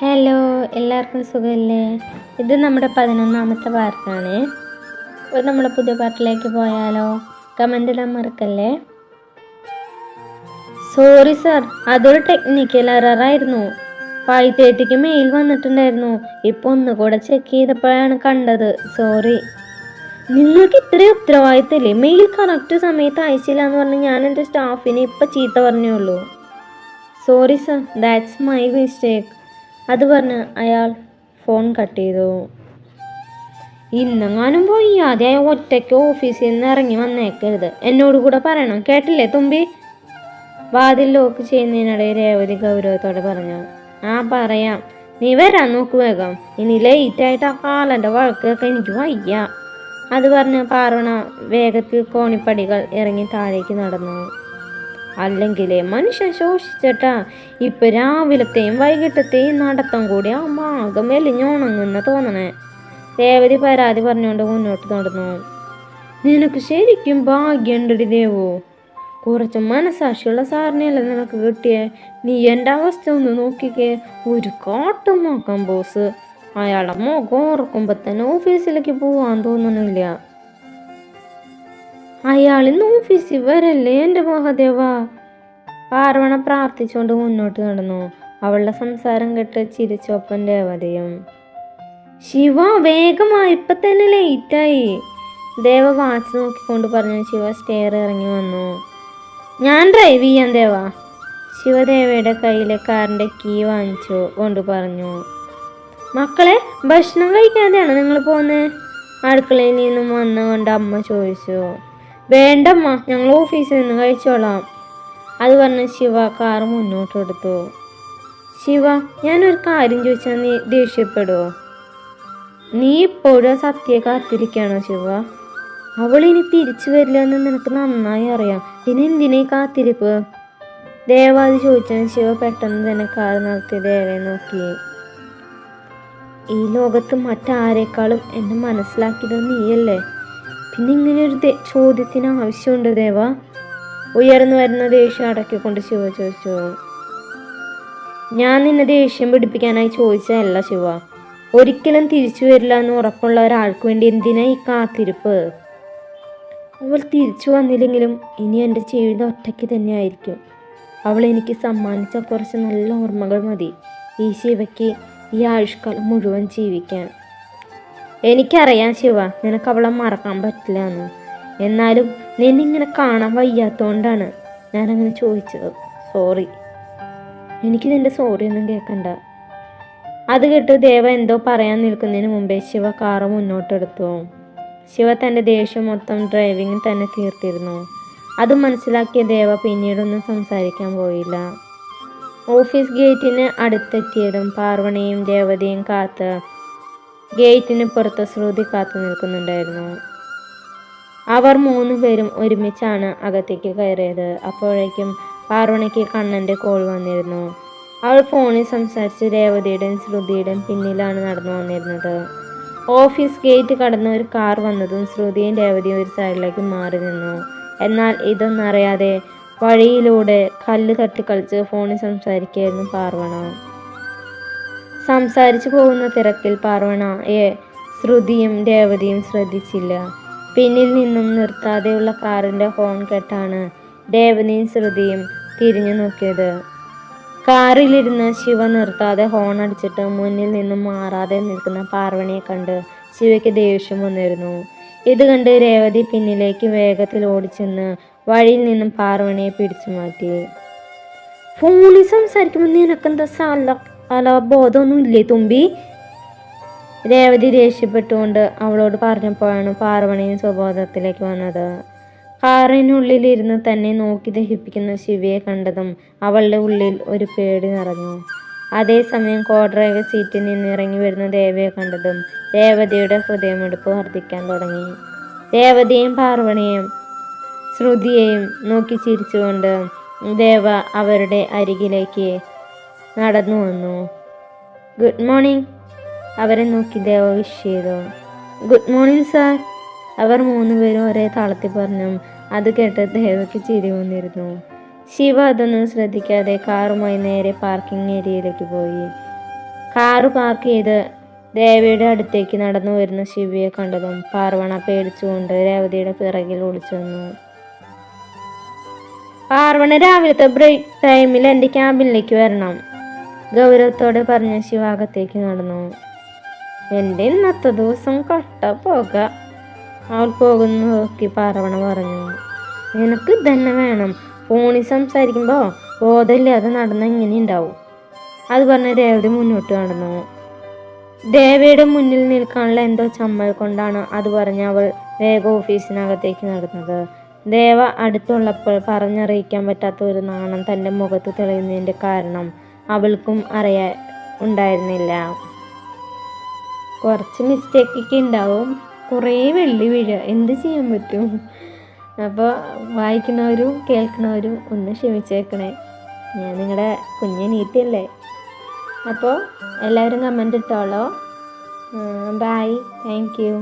Hello, എല്ലാവർക്കും സുഖമല്ലേ? ഇത് നമ്മുടെ 11ാമത്തെ പാർട്ടാണ്. അപ്പോൾ നമ്മുടെ പുതിയ പാർട്ടിലേക്ക് പോയാലോ? കമൻ്റ് ഇടാൻ മറക്കല്ലേ. സോറി സാർ, അതൊരു ടെക്നിക്കൽ എററായിരുന്നു. 5:30ക്ക് മെയിൽ വന്നിട്ടുണ്ടായിരുന്നു. ഇപ്പോൾ ഒന്നുകൂടെ ചെക്ക് ചെയ്തപ്പോഴാണ് കണ്ടത്. സോറി. നിങ്ങൾക്ക് ഇത്രയും ഉത്തരവാദിത്തമില്ലേ? മെയിൽ കറക്റ്റ് സമയത്ത് അയച്ചില്ല എന്ന് പറഞ്ഞ് ഞാൻ എൻ്റെ സ്റ്റാഫിനെ ഇപ്പം ചീത്ത പറഞ്ഞുള്ളൂ. Sorry sir, that's my mistake. അത് പറഞ്ഞ് അയാൾ ഫോൺ കട്ട് ചെയ്തു. ഇന്നെങ്ങാനും പോയി ആദ്യം ഒറ്റയ്ക്ക് ഓഫീസിൽ നിന്ന് ഇറങ്ങി വന്നേക്കരുത്. എന്നോട് കൂടെ പറയണം, കേട്ടില്ലേ തുമ്പി? വാതിൽ ലോക്ക് ചെയ്യുന്നതിനിടെ രേവതി ഗൗരവത്തോടെ പറഞ്ഞു. പറയാം, നീ വരാൻ നോക്ക് വേഗം. ഇനി ലേറ്റായിട്ട് ആ കാലൻ്റെ വഴക്കൊക്കെ എനിക്ക് വയ്യ. അത് പറഞ്ഞ് പാർവണ വേഗത്തിൽ കോണിപ്പടികൾ ഇറങ്ങി താഴേക്ക് നടന്നു. അല്ലെങ്കിലേ മനുഷ്യൻ ശോഷിച്ചിട്ടാ. ഇപ്പൊ രാവിലത്തെയും വൈകിട്ടത്തെയും നടത്തം കൂടി ആ മാകം മെലിഞ്ഞുണങ്ങുന്ന തോന്നണേ. രേവതി പരാതി പറഞ്ഞുകൊണ്ട് മുന്നോട്ട് നടന്നു. നിനക്ക് ശരിക്കും ഭാഗ്യണ്ടടി ദേവു. കുറച്ച് മനസാക്ഷിയുള്ള സാറിനെയല്ല നിനക്ക് കിട്ടിയേ. നീ എൻ്റെ അവസ്ഥ ഒന്ന് നോക്കിക്കേ. ഒരു കാട്ടുമാക്കാൻ ബോസ്. അയാളുടെ മുഖം ഓർക്കുമ്പോ തന്നെ ഓഫീസിലേക്ക് പോവാൻ തോന്നണില്ല. അയാളിന്ന് ഓഫീസിൽ വരല്ലേ എൻ്റെ മഹാദേവ? പാർവണ പ്രാർത്ഥിച്ചുകൊണ്ട് മുന്നോട്ട് നടന്നു. അവളുടെ സംസാരം കേട്ട് ചിരിച്ചൊപ്പം രേവതിയും. ശിവ, വേഗമായി, ഇപ്പൊ തന്നെ ലേറ്റായി. ദേവ വാച്ച് നോക്കിക്കൊണ്ട് പറഞ്ഞു. ശിവ സ്റ്റെയർ ഇറങ്ങി വന്നു. ഞാൻ ഡ്രൈവ് ചെയ്യാൻ ദേവ. ശിവദേവയുടെ കയ്യിലെ കാറിൻ്റെ കീ വാങ്ങിച്ചു കൊണ്ട് പറഞ്ഞു. മക്കളെ, ഭക്ഷണം കഴിക്കാതെയാണ് നിങ്ങൾ പോകുന്നത്? അടുക്കളയിൽ നിന്നും വന്നുകൊണ്ട് അമ്മ ചോദിച്ചു. വേണ്ടമ്മ, ഞങ്ങൾ ഓഫീസിൽ നിന്ന് കഴിച്ചോളാം. അത് പറഞ്ഞ് ശിവ കാർ മുന്നോട്ടെടുത്തു. ശിവ, ഞാനൊരു കാര്യം ചോദിച്ചാൽ നീ ദേഷ്യപ്പെടുമോ? നീ ഇപ്പോഴും സത്യ കാത്തിരിക്കുകയാണോ ശിവ? അവൾ ഇനി തിരിച്ചു വരില്ല എന്ന് നിനക്ക് നന്നായി അറിയാം. പിന്നെ എന്തിനീ കാത്തിരിപ്പ്? ദേവാദി ചോദിച്ചാൽ ശിവ പെട്ടെന്ന് തന്നെ കാർ നിർത്തി ദേവയെ നോക്കി. ഈ ലോകത്ത് മറ്റാരേക്കാളും എന്നെ മനസ്സിലാക്കിയത് നീയല്ലേ. പിന്നെ ഇങ്ങനെ ഒരു ചോദ്യത്തിന് ആവശ്യമുണ്ട് ദേവ? ഉയർന്നു വരുന്ന ദേഷ്യം അടക്കിക്കൊണ്ട് ശിവ ചോദിച്ചു. ഞാൻ നിന്നെ ദേഷ്യം പിടിപ്പിക്കാനായി ചോദിച്ചതല്ല ശിവ. ഒരിക്കലും തിരിച്ചു വരില്ല എന്ന് ഉറപ്പുള്ള ഒരാൾക്ക് വേണ്ടി എന്തിനാ ഈ കാത്തിരിപ്പ്? അവൾ തിരിച്ചു വന്നില്ലെങ്കിലും ഇനി എൻ്റെ ജീവിതം ഒറ്റയ്ക്ക് തന്നെ ആയിരിക്കും. അവൾ എനിക്ക് സമ്മാനിച്ച കുറച്ച് നല്ല ഓർമ്മകൾ മതി ഈ ശിവയ്ക്ക് ഈ ആയുഷ്കാലം മുഴുവൻ ജീവിക്കാൻ. എനിക്കറിയാം ശിവ, നിനക്ക് അവളെ മറക്കാൻ പറ്റില്ല എന്ന്. എന്നാലും നിന്നിങ്ങനെ കാണാൻ വയ്യാത്തോണ്ടാണ് ഞാനങ്ങനെ ചോദിച്ചത്. സോറി. എനിക്ക് നിന്റെ സോറി ഒന്നും കേൾക്കണ്ട. അത് കേട്ട് ദേവ എന്തോ പറയാൻ നിൽക്കുന്നതിന് മുമ്പേ ശിവ കാറ് മുന്നോട്ടെടുത്തു. ശിവ തൻ്റെ ദേഷ്യം മൊത്തം ഡ്രൈവിങ്ങിൽ തന്നെ തീർത്തിരുന്നു. അത് മനസ്സിലാക്കിയ ദേവ പിന്നീടൊന്നും സംസാരിക്കാൻ പോയില്ല. ഓഫീസ് ഗേറ്റിന് അടുത്തെത്തിയതും പാർവണയും രേവതിയും കാത്ത് ഗേറ്റിന് പുറത്ത് ശ്രുതി കാത്തു നിൽക്കുന്നുണ്ടായിരുന്നു. അവർ 3 പേരും ഒരുമിച്ചാണ് അകത്തേക്ക് കയറിയത്. അപ്പോഴേക്കും പാർവണയ്ക്ക് കണ്ണൻ്റെ കോൾ വന്നിരുന്നു. അവൾ ഫോണിൽ സംസാരിച്ച് രേവതിയുടെയും ശ്രുതിയുടെയും പിന്നിലാണ് നടന്നു വന്നിരുന്നത്. ഓഫീസ് ഗേറ്റ് കടന്ന ഒരു കാർ വന്നതും ശ്രുതിയും രേവതിയും ഒരു സൈഡിലേക്ക് മാറി നിന്നു. എന്നാൽ ഇതൊന്നും അറിയാതെ വഴിയിലൂടെ കല്ല് തട്ടിക്കളിച്ച് ഫോണിൽ സംസാരിക്കുകയായിരുന്നു പാർവണ. സംസാരിച്ചു പോകുന്ന തിരക്കിൽ പാർവണയെ ശ്രുതിയും രേവതിയും ശ്രദ്ധിച്ചില്ല. പിന്നിൽ നിന്നും നിർത്താതെയുള്ള കാറിൻ്റെ ഹോൺ കേട്ടാണ് രേവതിയും ശ്രുതിയും തിരിഞ്ഞു നോക്കിയത്. കാറിലിരുന്ന് ശിവ നിർത്താതെ ഹോൺ അടിച്ചിട്ട് മുന്നിൽ നിന്നും മാറാതെ നിൽക്കുന്ന പാർവണയെ കണ്ട് ശിവയ്ക്ക് ദേഷ്യം വന്നിരുന്നു. ഇത് കണ്ട് രേവതി പിന്നിലേക്ക് വേഗത്തിൽ ഓടിച്ചെന്ന് വഴിയിൽ നിന്നും പാർവണയെ പിടിച്ചു മാറ്റി. ഫോണിൽ സംസാരിക്കുമ്പോൾ നിനക്കെന്താ ബോധമൊന്നും ഇല്ലേ തുമ്പി? രേവതി ദേഷ്യപ്പെട്ടുകൊണ്ട് അവളോട് പറഞ്ഞപ്പോഴാണ് പാർവണയും സ്വബോധത്തിലേക്ക് വന്നത്. കാറിനുള്ളിലിരുന്ന് തന്നെ നോക്കി ദഹിപ്പിക്കുന്ന ശിവയെ കണ്ടതും അവളുടെ ഉള്ളിൽ ഒരു പേടി നിറഞ്ഞു. അതേസമയം കോ ഡ്രൈവർ സീറ്റിൽ നിന്ന് ഇറങ്ങി വരുന്ന ദേവയെ കണ്ടതും രേവതിയുടെ ഹൃദയമെടുപ്പ് വർദ്ധിക്കാൻ തുടങ്ങി. രേവതിയെയും പാർവണയെയും ശ്രുതിയെയും നോക്കി ചിരിച്ചുകൊണ്ട് ദേവ അവരുടെ അരികിലേക്ക് നടന്നു വന്നു. Good morning. അവരെ നോക്കി ദേവ വിഷ് ചെയ്തു. Good morning sir. അവർ 3 പേരും ഒരേ താളത്തിൽ പറഞ്ഞു. അത് കേട്ട് ദേവയ്ക്ക് ചിരി വന്നിരുന്നു. ശിവ അതൊന്നും ശ്രദ്ധിക്കാതെ കാറുമായി നേരെ പാർക്കിംഗ് ഏരിയയിലേക്ക് പോയി. കാറ് പാർക്ക് ചെയ്ത് ദേവയുടെ അടുത്തേക്ക് നടന്നു വരുന്ന ശിവയെ കണ്ടതും പാർവണ പേടിച്ചുകൊണ്ട് രേവതിയുടെ പിറകിൽ ഒളിച്ചു വന്നു. പാർവണ രാവിലത്തെ ബ്രേക്ക് ടൈമിൽ എൻ്റെ ക്യാബിനിലേക്ക് വരണം, ഗൗരവത്തോടെ പറഞ്ഞ ശിവ അകത്തേക്ക് നടന്നു. എൻ്റെ ഇന്നത്തെ ദിവസം കട്ട പോക, അവൾ പോകുന്നു നോക്കി പാർവണ പറഞ്ഞു. നിനക്ക് തന്നെ വേണം, ഫോണിൽ സംസാരിക്കുമ്പോൾ ബോധമില്ലാതെ നടന്ന ഇങ്ങനെ ഉണ്ടാവും, അത് പറഞ്ഞ് രേവതി മുന്നോട്ട് നടന്നു. ദേവയുടെ മുന്നിൽ നിൽക്കാനുള്ള എന്തോ ചമ്മൽ കൊണ്ടാണ് അത് പറഞ്ഞ് അവൾ വേഗം ഓഫീസിനകത്തേക്ക് നടന്നത്. ദേവ അടുത്തുള്ളപ്പോൾ പറഞ്ഞറിയിക്കാൻ പറ്റാത്ത ഒരു നാണം തൻ്റെ മുഖത്ത് തെളിയുന്നതിൻ്റെ കാരണം അവൾക്കും ഉണ്ടായിരുന്നില്ല. കുറച്ച് മിസ്റ്റേക്കൊക്കെ ഉണ്ടാവും, കുറേ വെള്ളി വീഴുക, എന്ത് ചെയ്യാൻ പറ്റും? അപ്പോൾ വായിക്കുന്നവരും കേൾക്കുന്നവരും ഒന്ന് ക്ഷമിച്ചേക്കണേ, ഞാൻ നിങ്ങളുടെ കുഞ്ഞനീത്തിയല്ലേ. അപ്പോൾ എല്ലാവരും കമൻ്റ് ഇട്ടോളോ. Bye, thank U.